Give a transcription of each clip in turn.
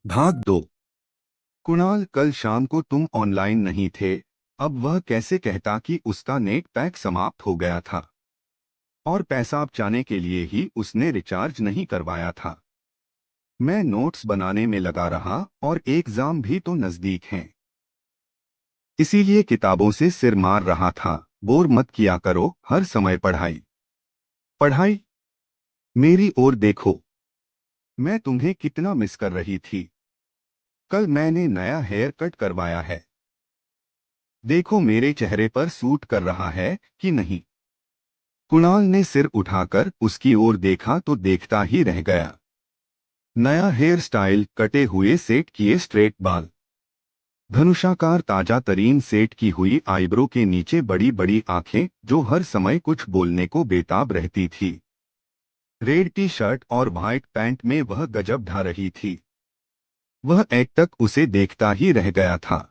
भाग दो। कुणाल, कल शाम को तुम ऑनलाइन नहीं थे। अब वह कैसे कहता कि उसका नेट पैक समाप्त हो गया था और पैसा बचाने के लिए ही उसने रिचार्ज नहीं करवाया था। मैं नोट्स बनाने में लगा रहा और एग्जाम भी तो नजदीक हैं, इसीलिए किताबों से सिर मार रहा था। बोर मत किया करो, हर समय पढ़ाई पढ़ाई। मेरी ओर देखो, मैं तुम्हें कितना मिस कर रही थी। कल मैंने नया हेयर कट करवाया है। देखो मेरे चेहरे पर सूट कर रहा है कि नहीं। कुणाल ने सिर उठाकर उसकी ओर देखा तो देखता ही रह गया। नया हेयर स्टाइल, कटे हुए सेट किए स्ट्रेट बाल, धनुषाकार ताजा तरीन सेट की हुई आईब्रो के नीचे बड़ी बड़ी आंखें जो हर समय कुछ बोलने को बेताब रहती थी। रेड टी शर्ट और व्हाइट पैंट में वह गजब ढा रही थी। वह एक तक उसे देखता ही रह गया था।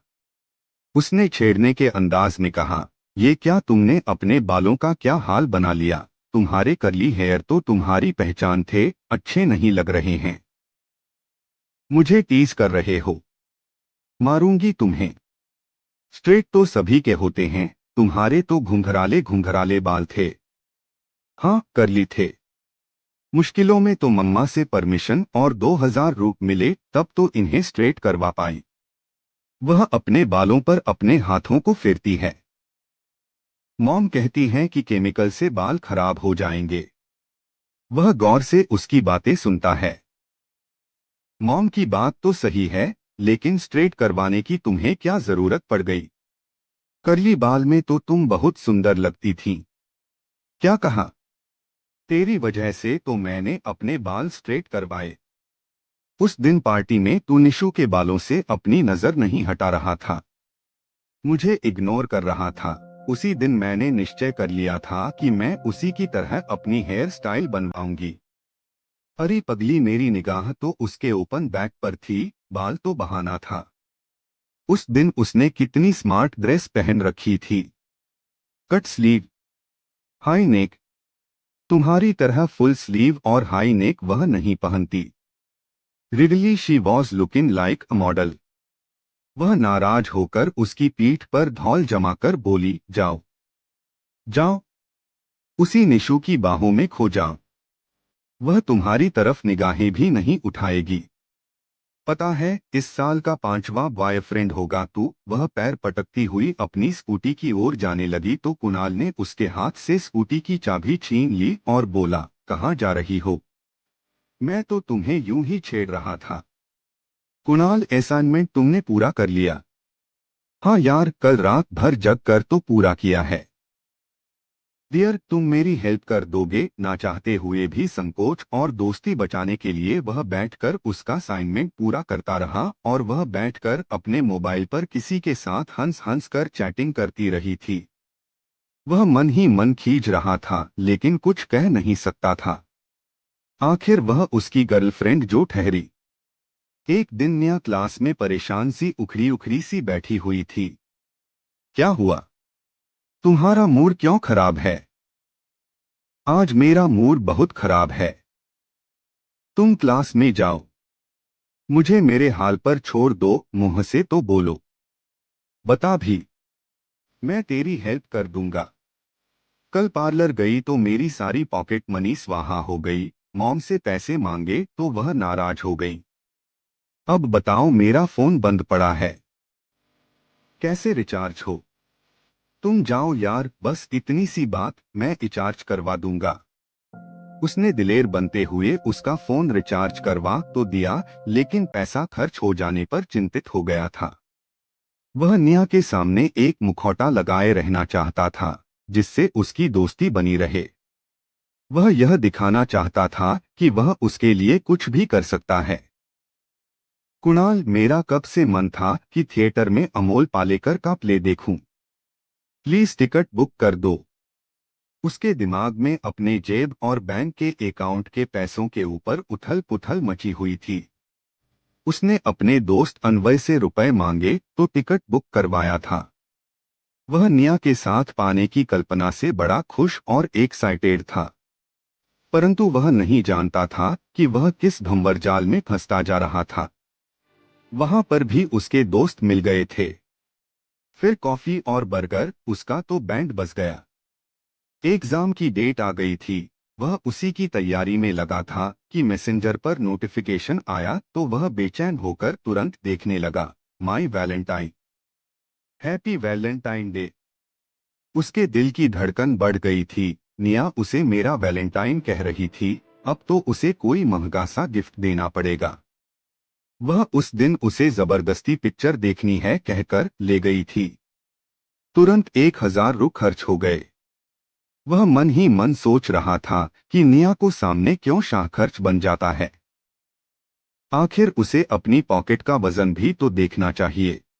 उसने छेड़ने के अंदाज में कहा, ये क्या तुमने अपने बालों का क्या हाल बना लिया। तुम्हारे कर्ली हेयर तो तुम्हारी पहचान थे, अच्छे नहीं लग रहे हैं। मुझे टीज कर रहे हो? मारूंगी तुम्हें। स्ट्रेट तो सभी के होते हैं, तुम्हारे तो घुंघराले घुंघराले बाल थे। हाँ, कर्ली थे। मुश्किलों में तो मम्मा से परमिशन और 2000 रुपये मिले तब तो इन्हें स्ट्रेट करवा पाई। वह अपने बालों पर अपने हाथों को फेरती है। मॉम कहती हैं कि केमिकल से बाल खराब हो जाएंगे। वह गौर से उसकी बातें सुनता है। मॉम की बात तो सही है, लेकिन स्ट्रेट करवाने की तुम्हें क्या जरूरत पड़ गई। कर्ली बाल में तो तुम बहुत सुंदर लगती थी। क्या कहा? तेरी वजह से तो मैंने अपने बाल स्ट्रेट करवाए। उस दिन पार्टी में तू निशु के बालों से अपनी नजर नहीं हटा रहा था, मुझे इग्नोर कर रहा था। उसी दिन मैंने निश्चय कर लिया था कि मैं उसी की तरह अपनी हेयर स्टाइल बनवाऊंगी। अरे पगली, मेरी निगाह तो उसके ओपन बैक पर थी, बाल तो बहाना था। उस दिन उसने कितनी स्मार्ट ड्रेस पहन रखी थी, कट स्लीव, हाई नेक। तुम्हारी तरह फुल स्लीव और हाई नेक वह नहीं पहनती। Ridley she was looking like a model. वह नाराज होकर उसकी पीठ पर धौल जमाकर बोली, जाओ जाओ, उसी निशु की बाहों में खो जाओ। वह तुम्हारी तरफ निगाहें भी नहीं उठाएगी। पता है, इस साल का 5वां बॉयफ्रेंड होगा तू। वह पैर पटकती हुई अपनी स्कूटी की ओर जाने लगी तो कुणाल ने उसके हाथ से स्कूटी की चाबी छीन ली और बोला, कहाँ जा रही हो? मैं तो तुम्हें यूं ही छेड़ रहा था। कुणाल, असाइनमेंट तुमने पूरा कर लिया? हाँ यार, कल रात भर जग कर तो पूरा किया है। डियर, तुम मेरी हेल्प कर दोगे? ना चाहते हुए भी संकोच और दोस्ती बचाने के लिए वह बैठकर उसका असाइनमेंट पूरा करता रहा और वह बैठकर अपने मोबाइल पर किसी के साथ हंस हंस कर चैटिंग करती रही थी। वह मन ही मन खींच रहा था लेकिन कुछ कह नहीं सकता था। आखिर वह उसकी गर्लफ्रेंड जो ठहरी। एक दिन निया क्लास में परेशान सी उखड़ी उखड़ी सी बैठी हुई थी। क्या हुआ? तुम्हारा मूड क्यों खराब है? आज मेरा मूड बहुत खराब है। तुम क्लास में जाओ, मुझे मेरे हाल पर छोड़ दो, मुंह से तो बोलो। बता भी, मैं तेरी हेल्प कर दूंगा। कल पार्लर गई तो मेरी सारी पॉकेट मनी स्वाहा हो गई। मॉम से पैसे मांगे तो वह नाराज हो गई। अब बताओ, मेरा फोन बंद पड़ा है, कैसे रिचार्ज हो? तुम जाओ यार, बस इतनी सी बात, मैं रिचार्ज करवा दूंगा। उसने दिलेर बनते हुए उसका फोन रिचार्ज करवा तो दिया, लेकिन पैसा खर्च हो जाने पर चिंतित हो गया था। वह निया के सामने एक मुखौटा लगाए रहना चाहता था, जिससे उसकी दोस्ती बनी रहे। वह यह दिखाना चाहता था कि वह उसके लिए कुछ भी कर सकता है। कुणाल, मेरा कब से मन था कि थिएटर में अमोल पालेकर का प्ले देखूं। प्लीज टिकट बुक कर दो। उसके दिमाग में अपने जेब और बैंक के अकाउंट के पैसों के ऊपर उथल पुथल मची हुई थी। उसने अपने दोस्त अनवय से रुपए मांगे तो टिकट बुक करवाया था। वह निया के साथ पाने की कल्पना से बड़ा खुश और एक्साइटेड था, परंतु वह नहीं जानता था कि वह किस भंवर जाल में फंसता जा रहा था। वहां पर भी उसके दोस्त मिल गए थे। फिर कॉफी और बर्गर, उसका तो बैंड बज गया। एग्जाम की डेट आ गई थी। वह उसी की तैयारी में लगा था कि मैसेंजर पर नोटिफिकेशन आया तो वह बेचैन होकर तुरंत देखने लगा। माई वैलेंटाइन, हैप्पी वैलेंटाइन डे। उसके दिल की धड़कन बढ़ गई थी। निया उसे मेरा वैलेंटाइन कह रही थी, अब तो उसे कोई महंगा सा गिफ्ट देना पड़ेगा। वह उस दिन उसे जबरदस्ती पिक्चर देखनी है कहकर ले गई थी। तुरंत 1,000 खर्च हो गए। वह मन ही मन सोच रहा था कि निया को सामने क्यों शाहखर्च बन जाता है। आखिर उसे अपनी पॉकेट का वजन भी तो देखना चाहिए।